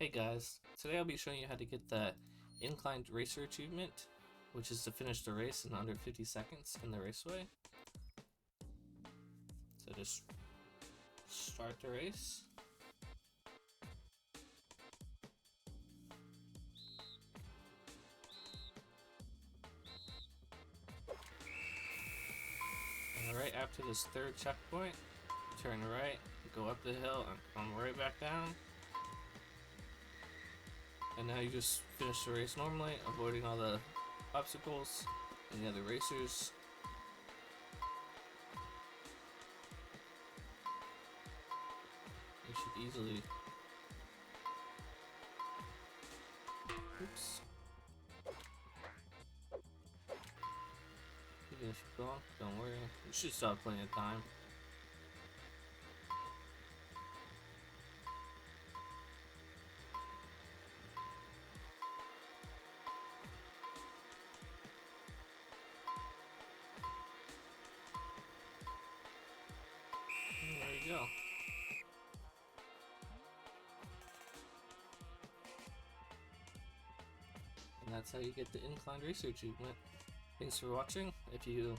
Hey guys, today I'll be showing you how to get the Inclined Racer achievement, which is to finish the race in under 50 seconds in the raceway. So just start the race. And right after this third checkpoint, turn right, go up the hill, and come right back down. And now you just finish the race normally, avoiding all the obstacles and the other racers. You should easily... Oops. Even if you don't worry. You should still have plenty of time. And there you go. And that's how you get the Inclined Racer achievement. Thanks for watching. If you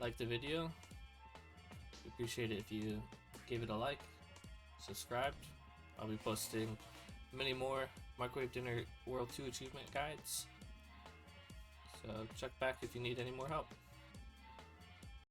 liked the video, I'd appreciate it if you gave it a like, subscribed. I'll be posting many more Microwave Dinner World 2 achievement guides. So check back if you need any more help.